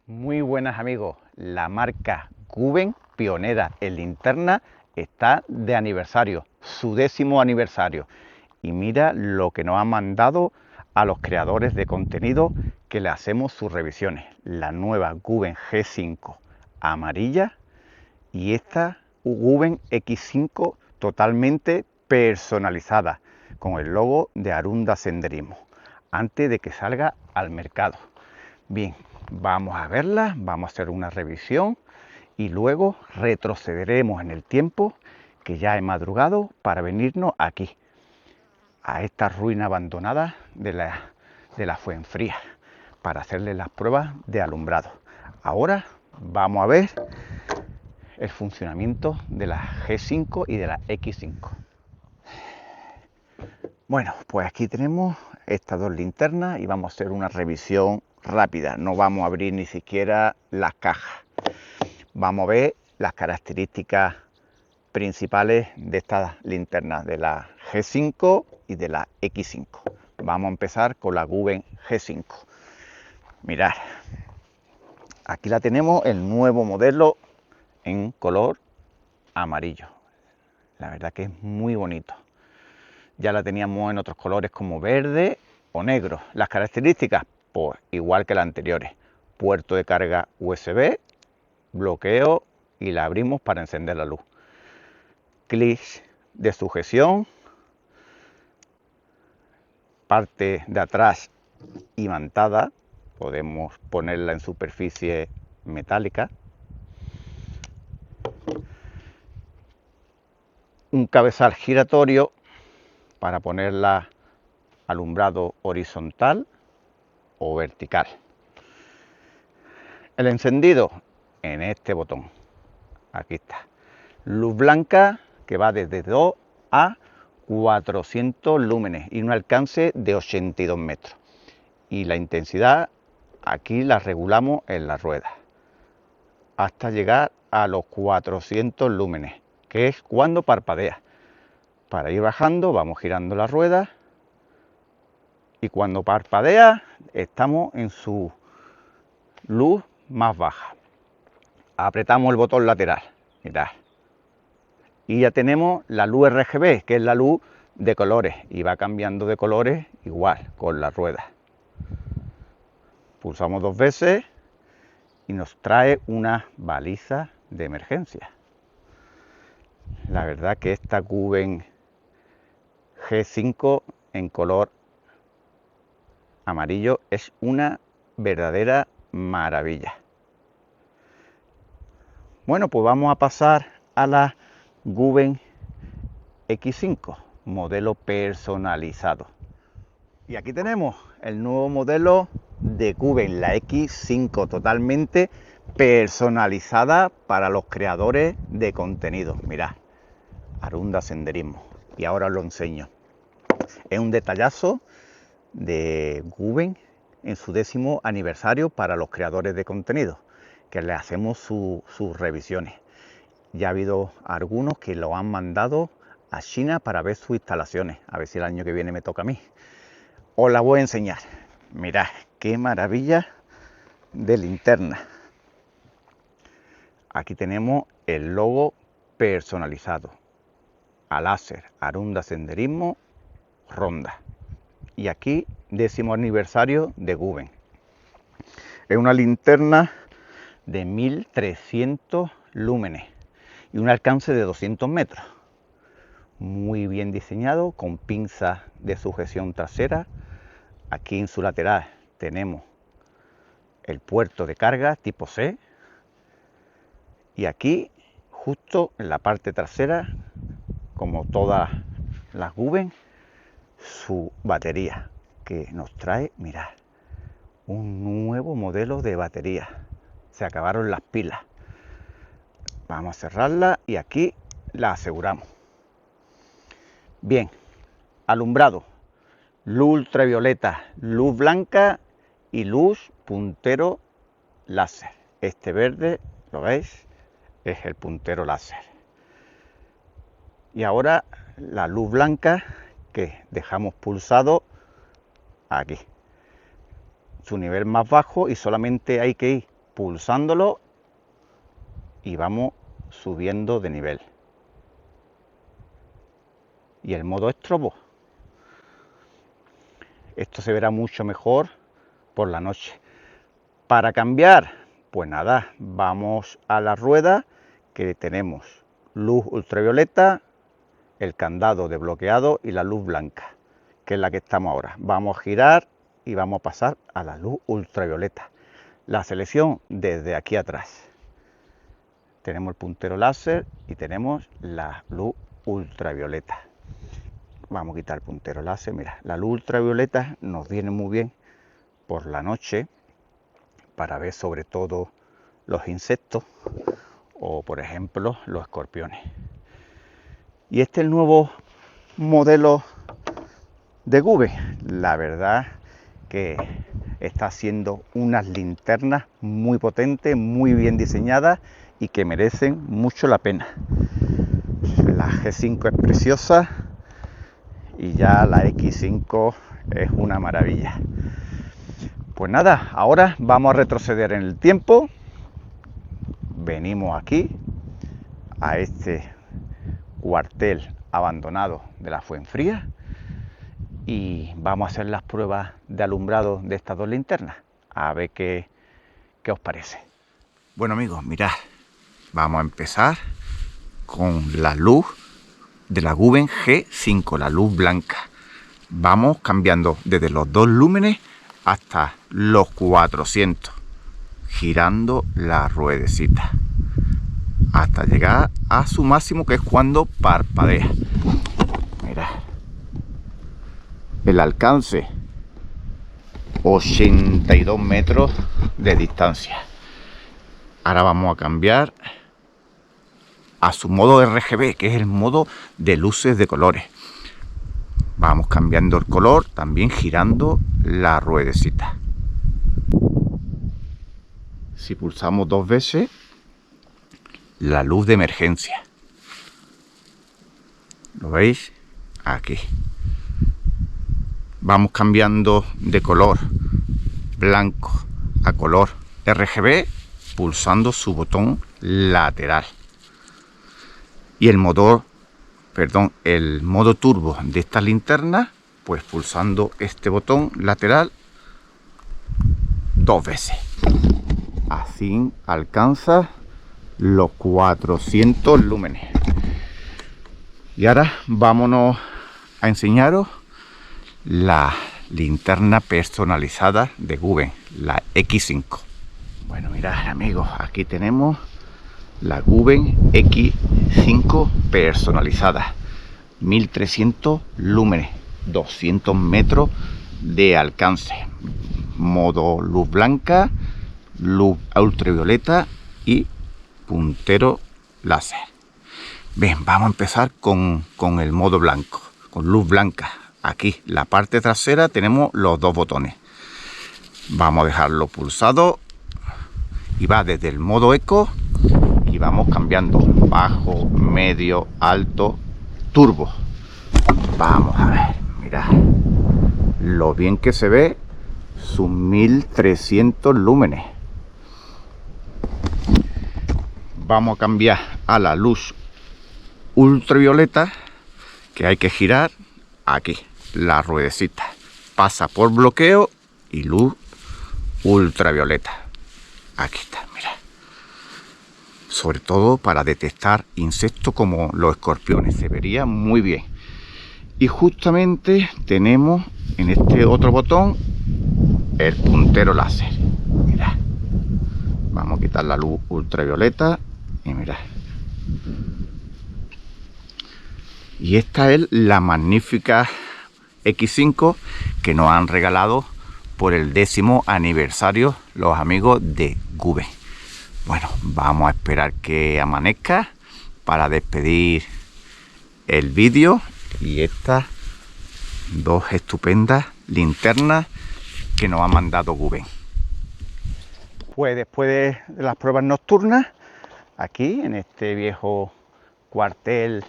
Muy buenas amigos, la marca Guben, pionera en linterna, está de aniversario, su 10º aniversario. Y mira lo que nos han mandado a los creadores de contenido que le hacemos sus revisiones. La nueva Guben G5 amarilla y esta Guben X5 totalmente personalizada con el logo de Arunda Senderismo antes de que salga al mercado. Bien, vamos a verla, vamos a hacer una revisión y luego retrocederemos en el tiempo, que ya he madrugado, para venirnos aquí, a esta ruina abandonada de la Fuenfría, para hacerle las pruebas de alumbrado. Ahora vamos a ver el funcionamiento de la G5 y de la X5. Bueno, pues aquí tenemos estas dos linternas y vamos a hacer una revisión rápida. No vamos a abrir ni siquiera las cajas. Vamos a ver las características principales de estas linternas, de la G5 y de la X5. Vamos a empezar con la Guben G5. Mirad, aquí la tenemos, el nuevo modelo en color amarillo. La verdad que es muy bonito. Ya la teníamos en otros colores como verde o negro. Las características, pues igual que las anteriores. Puerto de carga USB, bloqueo y la abrimos para encender la luz. Clic de sujeción, parte de atrás imantada, podemos ponerla en superficie metálica. Un cabezal giratorio para ponerla alumbrado horizontal o vertical. El encendido en este botón, aquí está. Luz blanca que va desde 2 a 400 lúmenes y un alcance de 82 metros. Y la intensidad aquí la regulamos en la rueda hasta llegar a los 400 lúmenes, que es cuando parpadea. Para ir bajando vamos girando la rueda y cuando parpadea estamos en su luz más baja. Apretamos el botón lateral, mirad, y ya tenemos la luz RGB, que es la luz de colores, y va cambiando de colores igual con la rueda. Pulsamos 2 veces y nos trae una baliza de emergencia. La verdad que esta Guben G5 en color amarillo es una verdadera maravilla. Bueno, pues vamos a pasar a la Guben X5, modelo personalizado. Y aquí tenemos el nuevo modelo de Guben, la X5, totalmente personalizada para los creadores de contenido. Mirad, Arunda Senderismo. Y ahora os lo enseño. Es un detallazo de Guben en su 10º aniversario para los creadores de contenido, que le hacemos sus revisiones. Ya ha habido algunos que lo han mandado a China para ver sus instalaciones, a ver si el año que viene me toca a mí. Os la voy a enseñar. Mirad qué maravilla de linterna. Aquí tenemos el logo personalizado a láser, Arunda Senderismo, Ronda. Y aquí 10º aniversario de Guben. Es una linterna de 1300 lúmenes y un alcance de 200 metros. Muy bien diseñado, con pinzas de sujeción trasera. Aquí en su lateral tenemos el puerto de carga tipo C. Y aquí, justo en la parte trasera, como todas las Guben, su batería, que nos trae, mirad, un nuevo modelo de batería. Se acabaron las pilas. Vamos a cerrarla y aquí la aseguramos. Bien, alumbrado, luz ultravioleta, luz blanca y luz puntero láser. Este verde, ¿lo veis? Es el puntero láser. Y ahora la luz blanca que dejamos pulsado aquí. Su nivel más bajo y solamente hay que ir pulsándolo y vamos subiendo de nivel. Y el modo estrobo, esto se verá mucho mejor por la noche. Para cambiar, pues nada, vamos a la rueda que tenemos luz ultravioleta, el candado desbloqueado y la luz blanca, que es la que estamos ahora. Vamos a girar y vamos a pasar a la luz ultravioleta. La selección desde aquí atrás. Tenemos el puntero láser y tenemos la luz ultravioleta. Vamos a quitar el puntero láser. Mira, la luz ultravioleta nos viene muy bien por la noche para ver sobre todo los insectos o por ejemplo los escorpiones. Y este es el nuevo modelo de Guben. La verdad que está haciendo unas linternas muy potentes, muy bien diseñadas y que merecen mucho la pena. La G5 es preciosa y ya la X5 es una maravilla. Pues nada, ahora vamos a retroceder en el tiempo. Venimos aquí a este cuartel abandonado de la Fuenfría y vamos a hacer las pruebas de alumbrado de estas dos linternas, a ver qué os parece. Bueno amigos, mirad, vamos a empezar con la luz de la Guben G5, la luz blanca. Vamos cambiando desde los 2 lúmenes hasta los 400, girando la ruedecita hasta llegar a su máximo, que es cuando parpadea. Mirad el alcance, 82 metros de distancia. Ahora vamos a cambiar a su modo RGB, que es el modo de luces de colores. Vamos cambiando el color, también girando la ruedecita. Si pulsamos 2 veces, la luz de emergencia. ¿Lo veis? Aquí. Vamos cambiando de color blanco a color RGB, pulsando su botón lateral. Y el modo turbo de esta linterna, pues pulsando este botón lateral 2 veces. Así alcanza los 400 lúmenes. Y ahora vámonos a enseñaros la linterna personalizada de Guben, la X5. Bueno, mirad amigos, aquí tenemos la Guben X5 personalizada, 1300 lúmenes, 200 metros de alcance, modo luz blanca, luz ultravioleta y puntero láser. Bien, vamos a empezar con el modo blanco, con luz blanca. Aquí, la parte trasera, tenemos los 2 botones. Vamos a dejarlo pulsado y va desde el modo eco y vamos cambiando bajo, medio, alto, turbo. Vamos a ver, mirad lo bien que se ve, sus 1300 lúmenes. Vamos a cambiar a la luz ultravioleta, que hay que girar aquí la ruedecita, pasa por bloqueo y luz ultravioleta. Aquí está, mira, sobre todo para detectar insectos como los escorpiones, se vería muy bien. Y justamente tenemos en este otro botón el puntero láser. Mira, vamos a quitar la luz ultravioleta y mira. Y esta es la magnífica X5 que nos han regalado por el 10º aniversario los amigos de Guben. Bueno, vamos a esperar que amanezca para despedir el vídeo y estas 2 estupendas linternas que nos ha mandado Guben. Pues después de las pruebas nocturnas, aquí en este viejo cuartel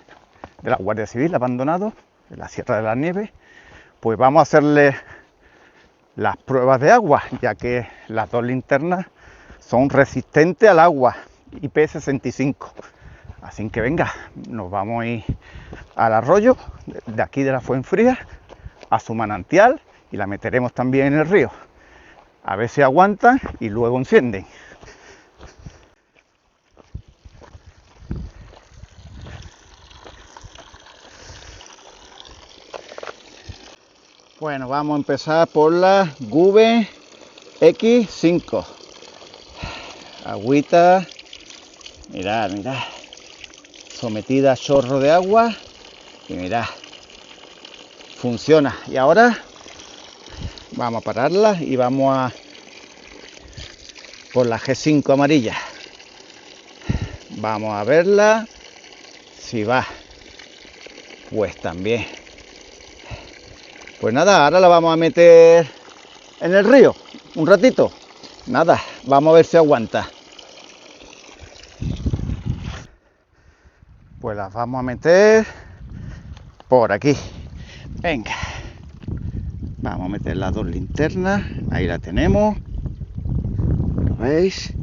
de la Guardia Civil abandonado en la Sierra de la Nieve, pues vamos a hacerle las pruebas de agua, ya que las 2 linternas son resistentes al agua, IP65. Así que venga, nos vamos a ir al arroyo de aquí de la Fuenfría, a su manantial, y la meteremos también en el río. A ver si aguantan y luego encienden. Bueno, vamos a empezar por la Guven X5. Agüita, mirad, mirad, sometida a chorro de agua y mirad, funciona. Y ahora vamos a pararla y vamos a por la G5 amarilla. Vamos a verla si va. Pues también. Pues nada, ahora la vamos a meter en el río un ratito. Nada, vamos a ver si aguanta. Pues las vamos a meter por aquí. Venga. Vamos a meter las dos linternas. Ahí la tenemos. ¿Lo veis?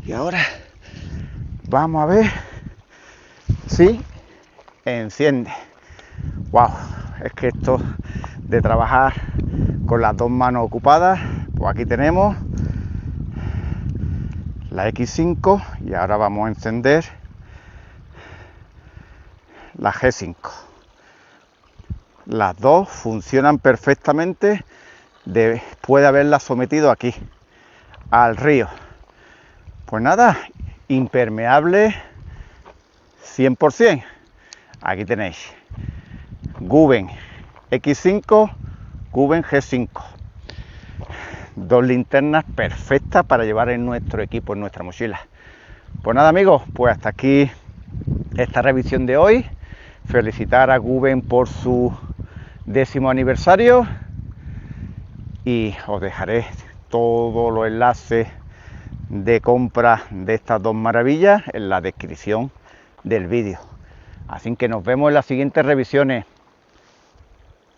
Y ahora vamos a ver si enciende. Wow, es que esto de trabajar con las dos manos ocupadas, pues aquí tenemos la X5 y ahora vamos a encender la G5. Las dos funcionan perfectamente después de haberlas sometido aquí al río. Pues nada, impermeable 100%. Aquí tenéis Guven X5, Guven G5. Dos linternas perfectas para llevar en nuestro equipo, en nuestra mochila. Pues nada amigos, pues hasta aquí esta revisión de hoy. Felicitar a Guven por su 10º aniversario y os dejaré todos los enlaces de compra de estas dos maravillas en la descripción del vídeo. Así que nos vemos en las siguientes revisiones.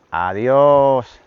Adiós.